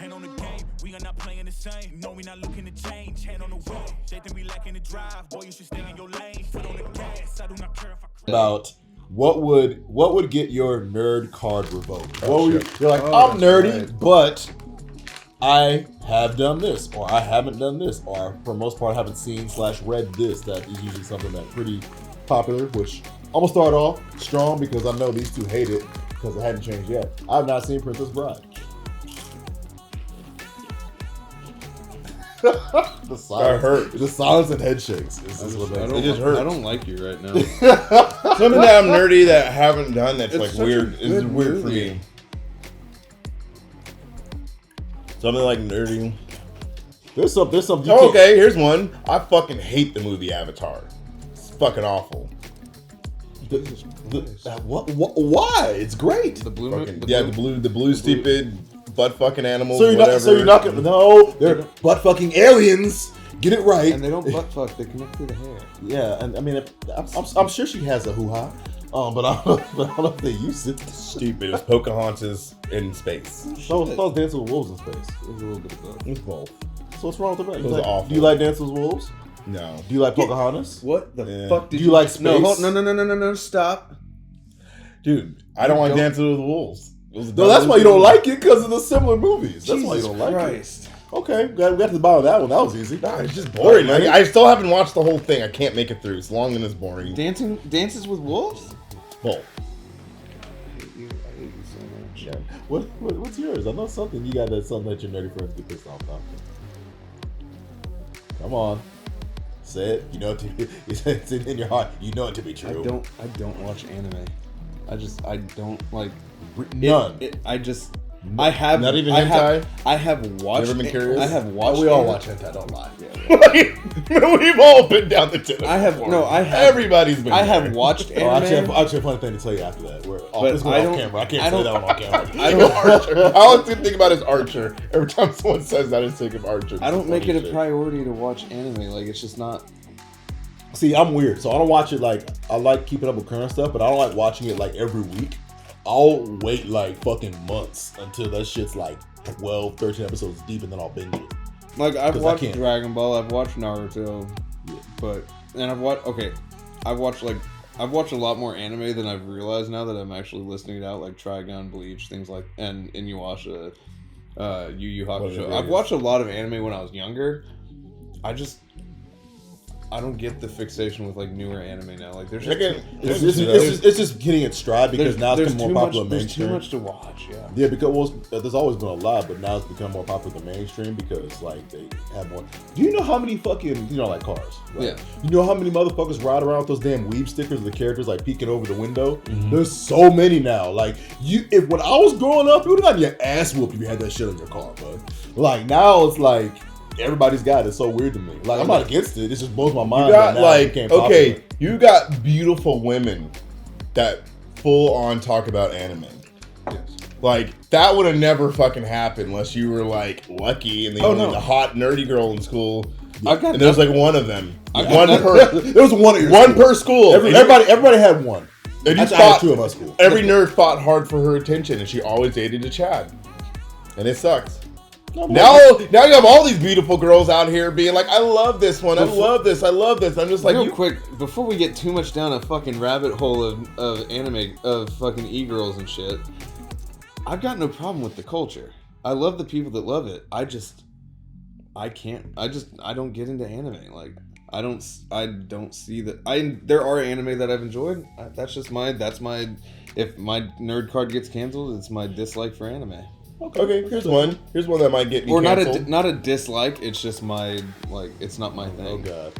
Hand on the game, we are not playing the same. No, we not looking to change. Hand on the wheel, they think we lacking the drive. Boy, you should stay in your lane. Foot on the gas, I do not care if I about what would get your nerd card revoked. You're like, I'm nerdy, but I have done this, or I haven't done this, or for the most part, I haven't seen / read this. That is usually something that's pretty popular, which I'm going to start off strong because I know these two hate it because it hadn't changed yet. I have not seen Princess Bride. The silence and head shakes. It just hurts. I don't like you right now. Something that I'm nerdy that I haven't done that's It's like weird. such a It's good weird movie. for me. Something like nerdy. There's some. Oh, okay, here's one. I fucking hate the movie Avatar. It's fucking awful. Why? It's great. The blue The blue stupid butt fucking animals. So you're not gonna. No, they're butt fucking aliens. Get it right. And they don't butt fuck. They connect through the hair. Yeah, and I mean, I'm sure she has a hoo-ha, but I don't know if they use it. Stupid. It's Pocahontas in space. So it's called Dancing with Wolves in space. It was a little bit of both. It's both. So what's wrong with the It was awful. Do you like Dancing with Wolves? No. Do you like Pocahontas? What the Yeah. fuck Do you like space? No, stop. Dude, I don't like Dancing with the Wolves. No, that's why you don't like it, because of the similar movies. That's why you don't like Christ. it. Okay, we got to the bottom of that one. That was easy. Nah, it's just boring. Like, I still haven't watched the whole thing. I can't make it through. It's long and it's boring. Dances with Wolves? Both. I hate you so much. What's yours? I know something you got that's something that your nerdy friends get pissed off about. Come on. Say it. You know it. It's in your heart. You know it to be true. I don't watch anime. I don't like none. I have not even I hentai. I have watched. Never been curious? I have watched. We all anime. watch hentai. Don't lie. We've all been down the tip. I have no. I have. Everybody's been. I there. have watched Oh, actually, anime. I have a funny thing to tell you after that. But This is I off don't- camera. I can't I say don't- that one on camera. I don't. Archer. All I think about is Archer. Every time someone says that, I just think of Archer. I don't make it a Shit. priority to watch anime. Like it's just not. See, I'm weird, so I don't watch it like I like keeping up with current stuff, but I don't like watching it like every week. I'll wait like fucking months until that shit's like 12, 13 episodes deep, and then I'll binge it. Like I've 'Cause I watched can't. Dragon Ball. I've watched Naruto. But I've watched. Okay, I've watched a lot more anime than I've realized now that I'm actually listing it out, like Trigun, Bleach, things like, and Inuyasha, Yu Yu Hakusho. I've watched a lot of anime when I was younger. I don't get the fixation with like newer anime now. Like there's It's just getting its stride because now it's becoming more popular There's mainstream. too much to watch. Yeah. Yeah, because there's always been a lot, but now it's become more popular than mainstream because like they have more. Do you know how many fucking like cars? Right? Yeah. You know how many motherfuckers ride around with those damn weeb stickers of the characters like peeking over the window? Mm-hmm. There's so many now. Like if when I was growing up, you would have gotten your ass whooped if you had that shit in your car, bud. Like now it's like. Everybody's got it. It's so weird to me. Like I'm not against it. It just blows my mind. You got that now it became popular. you got beautiful women that full on talk about anime. Yes. Like that would have never fucking happened unless you were like lucky and the hot nerdy girl in school. And there was like one of them. One per. There was one at your One school. per school. Everybody had one. And you That's fought, two of our school. every nerd fought hard for her attention, and she always dated a Chad. And it sucks. Now you have all these beautiful girls out here being like, I love this one, I love this. I'm just like, real quick, before we get too much down a fucking rabbit hole of anime, of fucking e-girls and shit, I've got no problem with the culture. I love the people that love it. I don't get into anime. Like, I don't see that. There are anime that I've enjoyed. If my nerd card gets canceled, it's my dislike for anime. Okay, here's one that might get me canceled. Not a dislike. It's just it's not my thing. Oh god,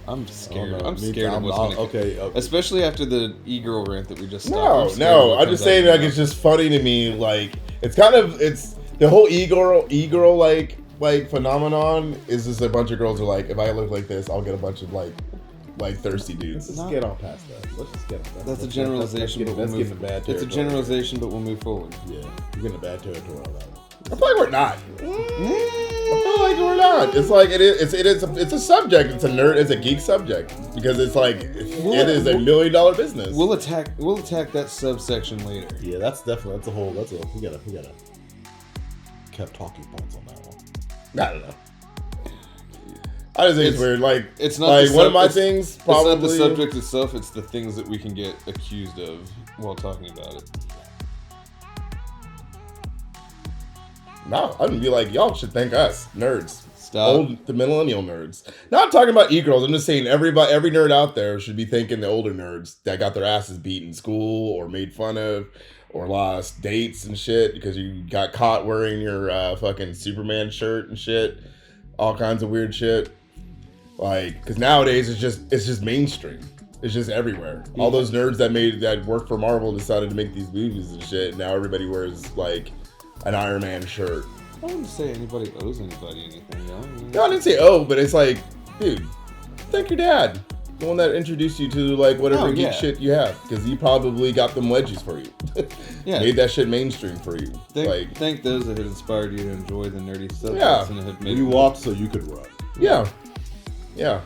I'm scared. Oh, no. I'm scared of what's gonna. Okay. Especially after the e-girl rant that we just stopped. I'm just saying like it's just funny to me. Like it's the whole e-girl like phenomenon is just a bunch of girls are like, if I look like this, I'll get a bunch of like thirsty dudes. Let's get on past that. Let's just get on past that. That's a generalization, but we'll move. It's a generalization, but we'll move forward. Yeah, you're getting a bad territory on that one. I feel like we're not. I feel like we're not. It's like it's a subject. It's a geek subject because it's like it is $1 million business. We'll attack that subsection later. Yeah, we gotta. kept talking points on that one. I don't know. I just think it's weird. Like, it's not like one of my it's- things. It's Probably not the subject itself. It's the things that we can get accused of while talking about it. No, I'm gonna be like, y'all should thank us, nerds. Stop. The millennial nerds. Not talking about e-girls. I'm just saying every nerd out there should be thanking the older nerds that got their asses beat in school or made fun of or lost dates and shit because you got caught wearing your fucking Superman shirt and shit. All kinds of weird shit. Like, because nowadays it's just mainstream. It's just everywhere. All those nerds that worked for Marvel decided to make these movies and shit. And now everybody wears like an Iron Man shirt. I wouldn't say anybody owes anybody anything, though. No, I didn't say but it's like, dude, thank your dad. The one that introduced you to like whatever geek shit you have. Because he probably got them wedgies for you. Yeah. Made that shit mainstream for you. Thank those that have inspired you to enjoy the nerdy subjects Yeah. and have made You walked so you could run. Yeah. Yeah.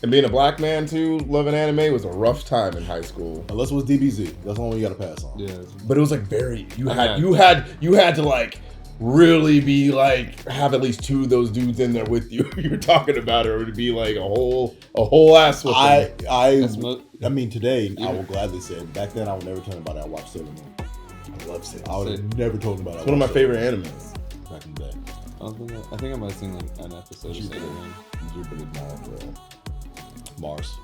And being a black man too, loving anime was a rough time in high school. Unless it was DBZ. That's the one you gotta pass on. Yeah. But it was like very you had to like really be like have at least two of those dudes in there with you. You were talking about it, or to be like a whole ass with I mean today I will gladly say it. Back then I would never tell anybody I watched Sailor Moon. I love Sailor Moon. I would have never told anybody. It's one of my favorite animes back in the day. I think I might have seen like an episode of Sailor Moon. Jupiter, Mars.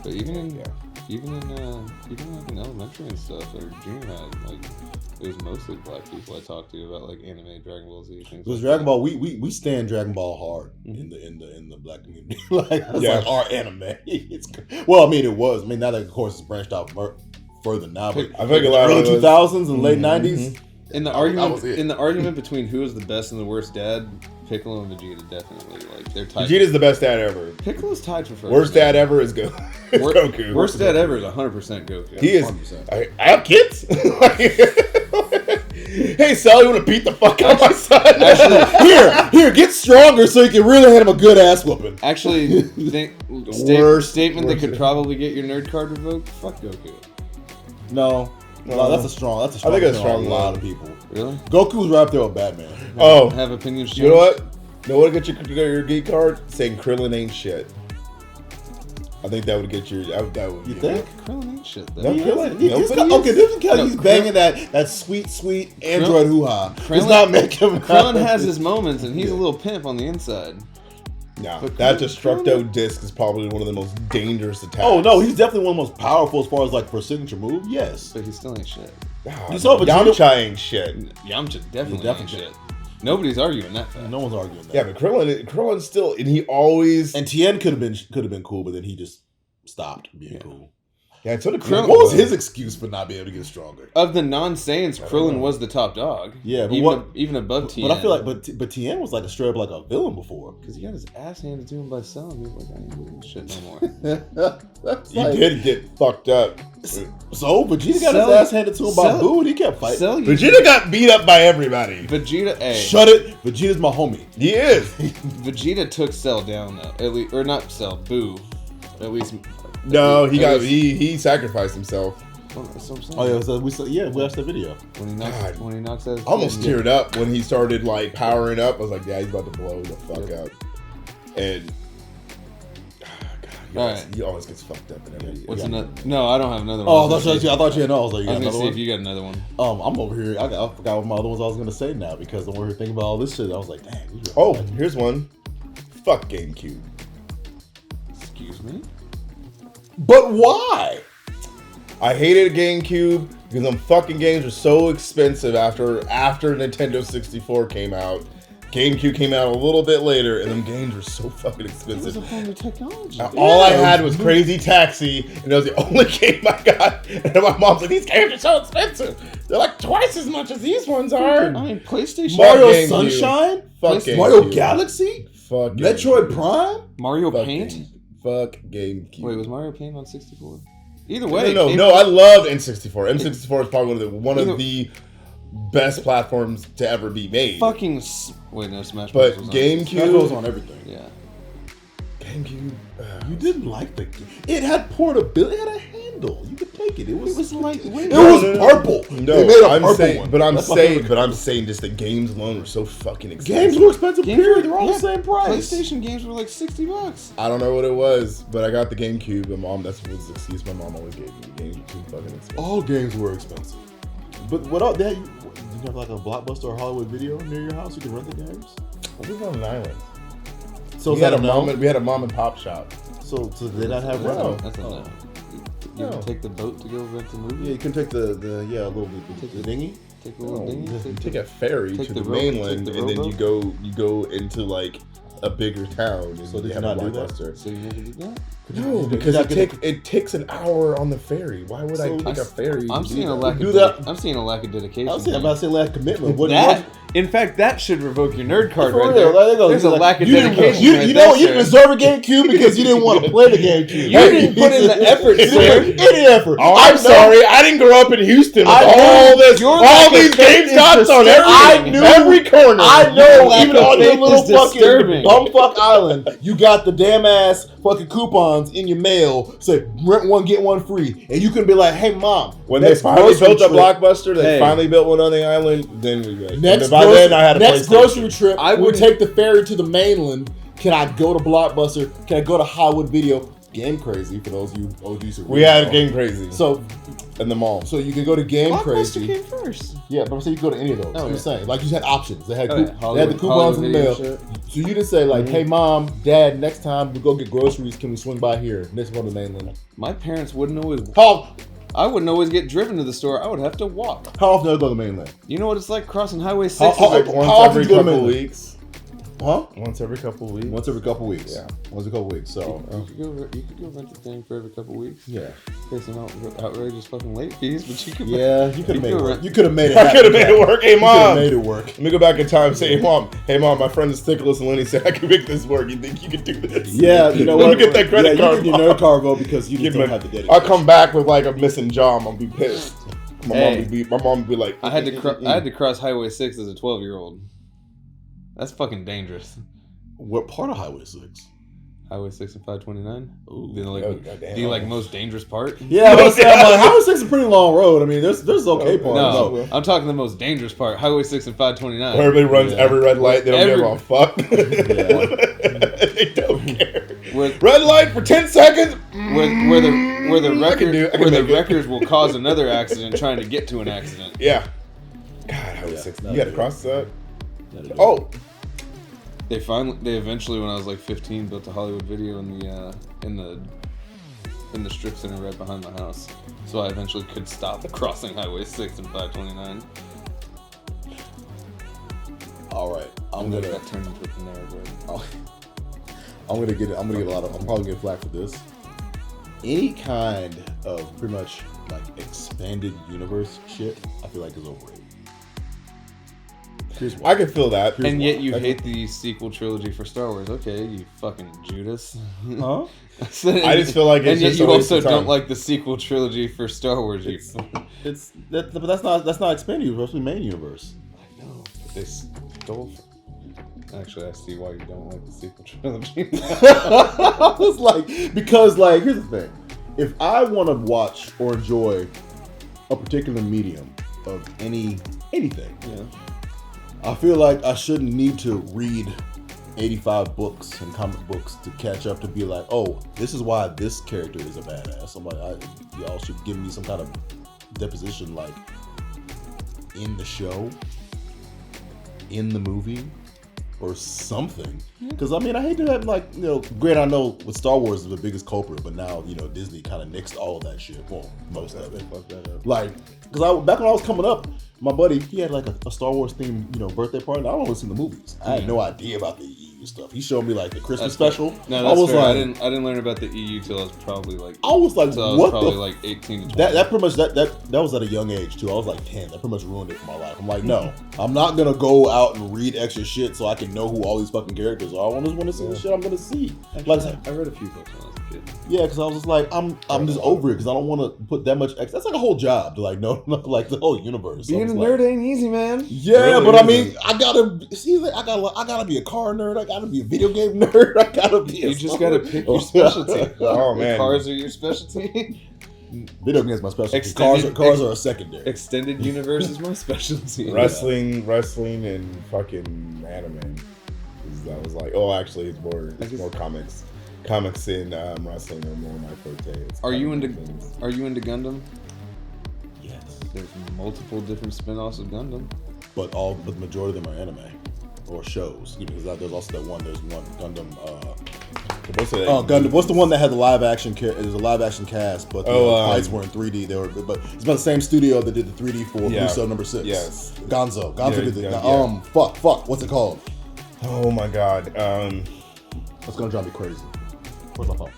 But even in like in elementary and stuff or junior high, like it was mostly black people I talked to about like anime, Dragon Ball Z things. Because Dragon Ball, we stand Dragon Ball hard in the black community. Like it's like our anime. Well, I mean it was. I mean now that of course it's branched out further now. But I think a lot early of 2000s and late 90s. In the argument between who is the best and the worst dad, Piccolo and Vegeta definitely like they're tied. Vegeta's the best dad ever. Piccolo's tied for first. Worst dad ever is Goku. Worst dad ever is 100% Goku. He is. 100%. I have kids. Hey, Sal, you want to beat the fuck out of my son? Actually, Here, get stronger so you can really hit him a good ass whooping. Actually, Worst statement that could probably get your nerd card revoked. Fuck Goku. No, that's a strong. I think it's strong a lot of people. Really? Goku's right up there with Batman. Oh, Have opinions changed? you know what? You know what would get your geek card? Saying Krillin ain't shit. I think that would get your. That would. You think? Krillin ain't shit though. No, He's Krillin. okay, this is because No, he's banging that sweet android hoo-ha. Does Krillin- not make him. Krillin has his moments, and he's a little pimp on the inside. No, But that Krillin- Destructo disc is probably one of the most dangerous attacks. Oh no, he's definitely one of the most powerful as far as like for signature move. Yes. But he still ain't shit. You saw Vegeta- Yamcha ain't shit. Yamcha definitely ain't definitely shit. Nobody's arguing that fact. No one's arguing that. Yeah, but Krillin still, and he always. And Tien could have been cool, but then he just stopped being cool. Yeah, so the Krillin- What was his excuse for not being able to get stronger? Of the non-Saiyans, Krillin was the top dog. Yeah, but even above Tien. But I feel like, but Tien was like a straight up like a villain before. because he got his ass handed to him by Cell, and he was like, I ain't doing this shit no more. He did get fucked up. So Vegeta got Cell- his ass handed to him by Cell- Boo, and he kept fighting. Cell, Vegeta got beat up by everybody. Vegeta, Shut it, Vegeta's my homie. He is. Vegeta took Cell down though, at least, or not Cell, Boo, at least. No, he at least- he sacrificed himself. Well, that's what I'm saying. Oh yeah, so we watched that video. When he knocks God. out his I almost kid. teared up when he started like powering up. I was like, yeah, he's about to blow the fuck up. And Alright. he always gets fucked up in every. What's yeah. another? No, I don't have another one. Oh, I thought you had no. I was like, you I got was gonna another see if one. you got another one. I'm over here. I forgot what my other ones I was gonna say now because I'm over here thinking about all this shit. I was like, dang. these are- Oh, here's one. Fuck GameCube. Excuse me. But why? I hated GameCube because them fucking games were so expensive after Nintendo 64 came out. GameCube came out a little bit later, and them games were so fucking It was expensive. a form of technology. All I had was Crazy Taxi, and that was the only game I got. And my mom's like, these games are so expensive. They're like twice as much as these ones are. I mean, PlayStation. Mario GameCube. Sunshine? Fuck Mario GameCube. Galaxy? Fuck Metroid GameCube. Prime? Mario Fuck Paint. Fuck GameCube. Wait, was Mario Paint on 64? Either way, No, I loved N64. N64 is probably one of the best platforms to ever be made. Fucking wait, no, Smash But Bros. was on GameCube- That goes on everything. Yeah. GameCube. You didn't like the game. It had portability. It had a handle. You could take it. It was lightweight. It No, was no, no. purple. No, They made a I'm purple saying, one. but I'm That's my saying, favorite. just the games alone were so fucking expensive. Games were expensive. Games Period. were- They're all yeah, the same price. PlayStation games were like $60. I don't know what it was, but I got the GameCube, and that's the excuse my mom always gave me. Games were too fucking expensive. All games were expensive. But what else? Did you have like a Blockbuster or Hollywood Video near your house? You can rent the games. We live on an island. So We is that had a no? we had a mom and pop shop. So did they not have No. rental? That's a no. You No. can take the boat to go rent the movie. Yeah, you can take the little the dinghy. Take a little dinghy. You take a ferry take to the the rope- mainland, take the and then rowboat. you go into like a bigger town. And So did they you have a not do that? Blockbuster. So you never did that? No, because it takes an hour on the ferry. Why would I So take a ferry? I'm to seeing do a that? lack Do of that. I'm seeing a lack of dedication. I was saying about to say lack of commitment. What that, in fact, that should revoke your nerd card For right real, there. there you go. There's a Like, lack of you didn't- dedication. You, right you there, know you sir. deserve a GameCube because you didn't want to play the GameCube. You didn't put in the effort, You didn't sir. put any effort. Oh, I'm I know- sorry. I didn't grow up in Houston with I know. all this, Your all lack of these faith game is shots on disturbing. every corner. I know, Lack even of on your faith little is fucking disturbing. bumfuck island, you got the damn ass fucking coupons in your mail. Say rent one get one free, and you can be like, "Hey mom, When they next finally grocery built a trip- Blockbuster, they Hey. finally built one on the island. Then we got Next, by grocery, then I had a next PlayStation. grocery trip, I we wouldn't- take the ferry to the mainland. Can I go to Blockbuster? Can I go to Hollywood Video? Game Crazy for those of you OGs. who We really had know. Game Crazy So, in the mall. so you can go to Game Blockbuster Crazy. came first. Yeah, but I'm saying you can go to any of those. Oh, I'm yeah. saying like you had options. They had Oh, they yeah. had the Hollywood- coupons in the mail. Hollywood Video So you didn't say like, "Hey mom, dad, next time we go get groceries, can we swing by here? Next one to the mainland." My parents wouldn't always. I wouldn't always get driven to the store. I would have to walk. How often do you go to the mainland? You know what it's like crossing Highway 6? How- Like once often every do you go to couple mainland? weeks. Huh? Once every couple weeks. Once every couple weeks. Yeah. Once every couple weeks. So You could go rent the thing for every couple weeks. yeah, Pay some outrageous fucking late fees, but you could. yeah, you could have made it go work. rent- You could have made it. I happen. could have made it work. Hey You could have mom, made it work. let me go back in time and say, hey mom, my friend is Nicholas and Lenny said I can make this work. You think you can do this? Yeah, you know Let what? me get that credit yeah, card. You get your nerd card vote because you Give just me- don't have the dedication. I'll come back with like a missing jaw. I'm gonna be pissed. My Hey. mom would be like, I had to cross Highway 6 as a 12-year-old. That's fucking dangerous. What part of Highway 6? Highway 6 and 529. Ooh. The like most dangerous part. Yeah, but I'm like, Highway 6 is a pretty long road. I mean, there's okay parts. No, I'm talking the most dangerous part. Highway 6 and 529. Where everybody runs Yeah. every red light. They don't give Every- a fuck. Yeah. They don't care. Where, Red light for 10 seconds. where the I can do it. I can where the make it. wreckers will cause another accident trying to get to an accident. Yeah. God, Highway Yeah. 6. No, You got to yeah. cross that. That'll do it. Oh, They eventually, when I was like 15, built a Hollywood Video in the strip center right behind my house. So I eventually could stop crossing Highway 6 and 529. All right, I'm And then gonna. it got turned into a Panera Bread. I'm gonna get a lot of. I'm probably gonna get flack for this. Any kind of pretty much like expanded universe shit, I feel like is overrated. Here's why. I can feel that. And yet you hate the sequel trilogy for Star Wars. Okay, you fucking Judas. Huh? I just feel like it's and yet just you a waste also of time. don't like the sequel trilogy for Star Wars. But that's not expanded universe. That's the main universe. I know, but they stole. Actually, I see why you don't like the sequel trilogy. I was like, because like here's the thing: if I want to watch or enjoy a particular medium of anything, Yeah. I feel like I shouldn't need to read 85 books and comic books to catch up to be like, oh, this is why this character is a badass. I'm like, y'all should give me some kind of deposition, like in the show, in the movie, or something. Because I mean, I hate to have like, you know, great. I know with Star Wars is the biggest culprit, but now you know Disney kind of nixed all of that shit. Well, most of it. Fuck that up. Like, because back when I was coming up, my buddy, he had like a Star Wars themed, you know, birthday party. And I don't want to see the movies. I had no idea about the EU stuff. He showed me like the Christmas That's special. fair. No, I that's was fair. like, I didn't learn about the EU till I was probably like. I was like, till I was what probably the? like 18 to 20. That pretty much that was at a young age too. I was like 10. That pretty much ruined it for my life. I'm like, no, I'm not gonna go out and read extra shit so I can know who all these fucking characters are. I just want to see the shit I'm gonna see. Like, I read a few books when I was a kid. yeah, because I was just like, I'm just over it because I don't want to put that much extra. That's like a whole job to like know like the whole universe. So I Being a was like, nerd ain't easy, man. yeah, Really but I isn't. mean, I gotta be a car nerd. gotta be a video game nerd. I gotta be. You just gotta pick your specialty. Oh man, Cars are your specialty. Video games my specialty. Extended- Cars are a secondary. Extended universe is my specialty. wrestling, and fucking anime. I was like, oh, actually, it's more comics. Comics and wrestling are more my forte. Are you into things. Gundam? Yes, There's multiple different spin-offs of Gundam. but the majority of them are anime or shows. Because there's also that one. There's one Gundam. Gundam. What's the one that had the live action? There's a live action cast, but the fights were in 3D. But it's by the same studio that did the 3D for Blue Cell number 6. Yes. Gonzo did the yeah. Fuck. What's it called? Oh my god. It's gonna drive me crazy. Where's my phone?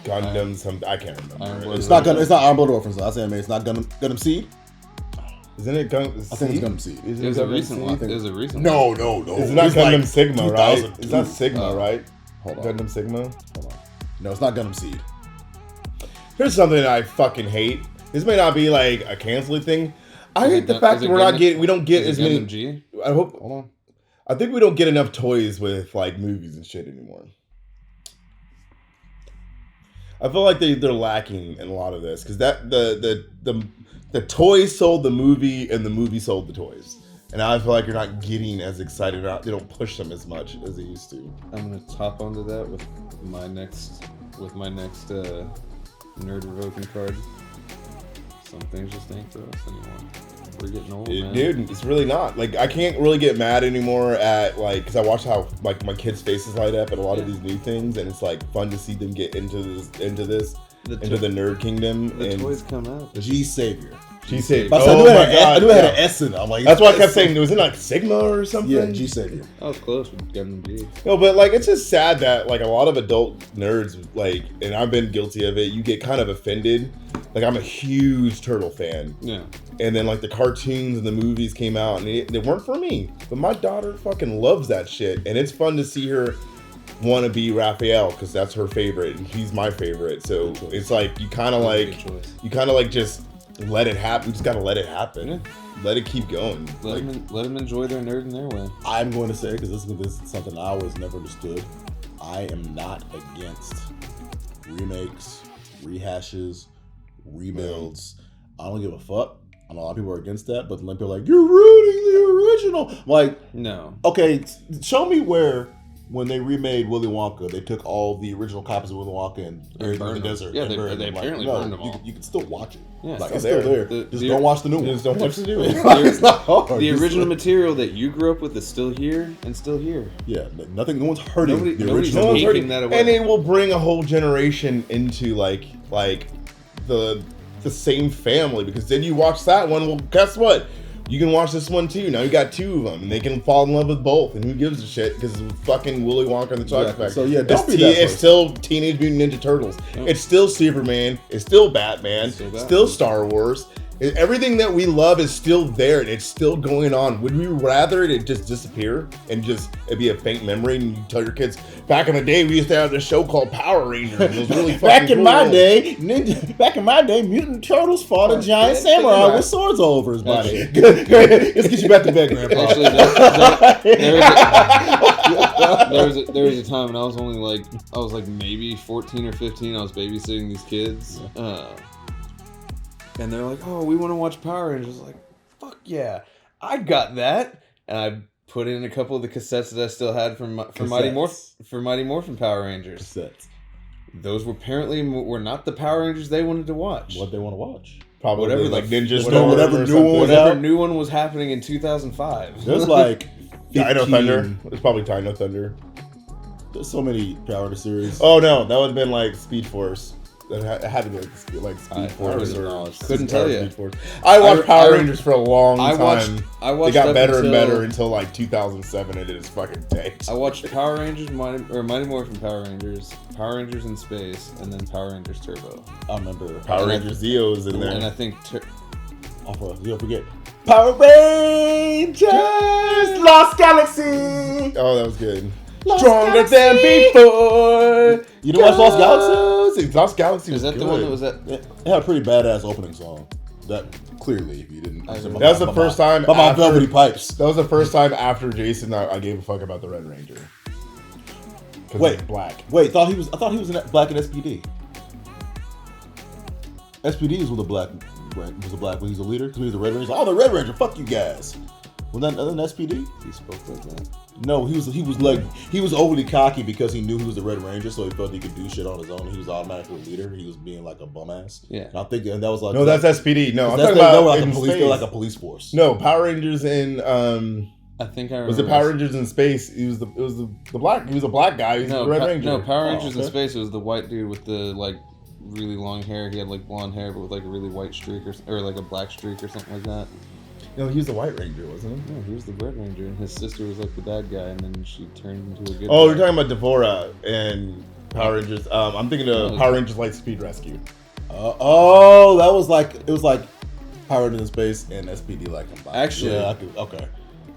Gundam. I can't remember. It's not Iron Blood Orphans. I say it's not Gundam Seed. Isn't it Gundam? I think it's Gundam Seed. It was a recent one. It was a recent No. It's not Gundam Sigma, right? 2002. It's not Sigma, right? Hold on. Gundam Sigma. Hold on. No, it's not Gundam Seed. Here's something I fucking hate. This may not be like a canceling thing. I Is hate it the Gun- fact is that it we don't get Is as it many. Gundam G? I hope. Hold on. I think we don't get enough toys with like movies and shit anymore. I feel like they're lacking in a lot of this because the toys sold the movie and the movie sold the toys, and I feel like you're not getting as excited. They don't push them as much as they used to. I'm gonna top onto that with my next nerd revoking card. Some things just ain't for us anymore. We're getting old, man. Dude, it's really not. Like, I can't really get mad anymore at, like, because I watch how, like, my kids' faces light up at a lot of these new things, and it's, like, fun to see them get into the nerd kingdom. The and toys come out. G Savior. G Savior. I knew it had an S in it. I'm like, that's why I kept saying, was it like Sigma or something? Yeah, G Savior. I was close with Gundam G. No, but like it's just sad that like a lot of adult nerds, like, and I've been guilty of it, you get kind of offended. Like I'm a huge Turtle fan. Yeah. And then like the cartoons and the movies came out and they weren't for me. But my daughter fucking loves that shit. And it's fun to see her want to be Raphael because that's her favorite and he's my favorite. So it's like you kind of like just let it happen. You just gotta let it happen. Yeah. Let it keep going. Let them enjoy their nerd in their way. I'm going to say, because this is something I always never understood, I am not against remakes, rehashes, rebuilds. I don't give a fuck. I know a lot of people are against that, but then people are like, you're ruining the original. I'm like, no. Okay, show me where, when they remade Willy Wonka, they took all the original copies of Willy Wonka and buried them in the desert. Yeah, and they buried them. apparently Like, burned them all. You can still watch it. Yeah, like, it's it's still there. Just don't watch the new one. Just don't watch the new one. It's not hard. The original material that you grew up with is still here and still here. Yeah, nothing. No one's hurting the nobody's original. taking that away. And it will bring a whole generation into like the same family because then you watch that one. Well, guess what? You can watch this one too. Now you got two of them, and they can fall in love with both. And who gives a shit? Because it's fucking Willy Wonka and the Chocolate Factory. So yeah, don't be that it's person. still Teenage Mutant Ninja Turtles. Yep. It's still Superman. It's still Batman. Still Star Wars. Everything that we love is still there, and it's still going on. Would we rather it just disappear and just it be a faint memory? And you tell your kids, back in the day, we used to have this show called Power Rangers. And it was really fucking Back in cool. my day, Mutant Turtles fought a giant samurai with swords all over his body. Let's get you back to bed, Grandpa. Actually, there was a time when I was like maybe 14 or 15. I was babysitting these kids. And they're like, "Oh, we want to watch Power Rangers." I was like, "Fuck yeah, I got that!" And I put in a couple of the cassettes that I still had from Mighty Morphin Power Rangers. Cassettes. Those were apparently were not the Power Rangers they wanted to watch. What they want to watch? Probably Whatever like the- Ninja whatever Storm or new one was something. Whatever out? new one was happening in 2005. There's like Dino 15 Thunder. It's probably Dino Thunder. There's so many Power Rangers series. Oh no, that would have been like Speed Force. It had to be like Speed Force couldn't tell you. Speed Force. I watched Power I- Rangers for a long time. I watched They got up better and until- better until like 2007, and it is fucking tanked. I watched Power Rangers, Mighty Morphin Power Rangers in Space, and then Power Rangers Turbo. I remember Power Rangers Zeo's in there. And I think off of, you don't forget Power Rangers Lost Galaxy. Oh, that was good. Lost Stronger Galaxy. than before. You didn't watch Lost Galaxy? Lost Galaxy is was that good. the one that was at? It had a pretty badass opening song. That clearly, if you didn't, That was the first time By my after- velvety pipes. That was the first time after Jason I gave a fuck about the Red Ranger. because he's black. Wait, I thought he was black in SPD. SPD was with a black when he's a leader because he was a Red Ranger. Oh, the Red Ranger, fuck you guys. Was that an SPD? He spoke like that. No, he was overly cocky because he knew he was the Red Ranger, so he felt he could do shit on his own. He was automatically a leader. He was being like a bum ass. Yeah, and I think that was like no, that's SPD. No, I'm that's talking about like in a police. space. They're like a police force. No, Power Rangers in I think I remember. was it Power Rangers in space? It was the black. He was a black guy. He was the Red Ranger. No, Power Rangers in space. It was the white dude with the like really long hair. He had like blonde hair, but with like a really white streak or like a black streak or something like that. No, he was the White Ranger, wasn't he? No, he was the Red Ranger, and his sister was like the bad guy, and then she turned into a good. Oh, guy. you're talking about Devora and Power Rangers. I'm thinking of Power Rangers Light Speed Rescue. That was like it was like Power Rangers in space and SPD like combined. Actually, yeah, okay.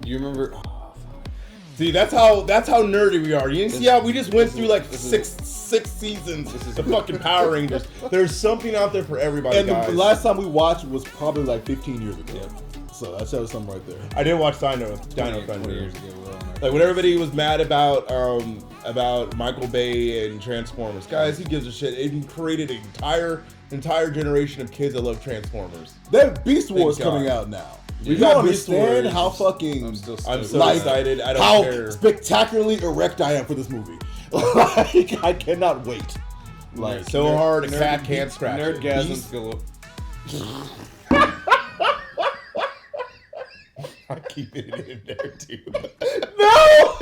Do you remember? See, that's how nerdy we are. You see how we just went through like six seasons of fucking Power Rangers. There's something out there for everybody, And guys. the last time we watched was probably like 15 years ago. Yep. So that shows something right there. I did watch Dino 20 Thunder. years ago. Like when everybody was mad about Michael Bay and Transformers, guys, who gives a shit? It created an entire generation of kids that love Transformers. That Beast Wars Thank God. coming out now. We You got Beast understand Wars. how fucking I'm so like, excited. I don't how care. spectacularly erect I am for this movie. Like, I cannot wait. Like so hard, a cat can't scratch it. Nerdgasm, Philip. I keep it in there too. No!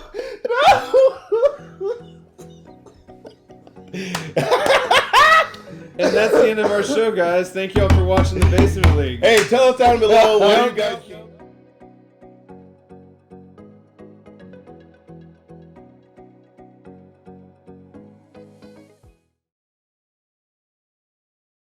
And that's the end of our show, guys. Thank you all for watching the Basement League. Hey, tell us down below what you guys.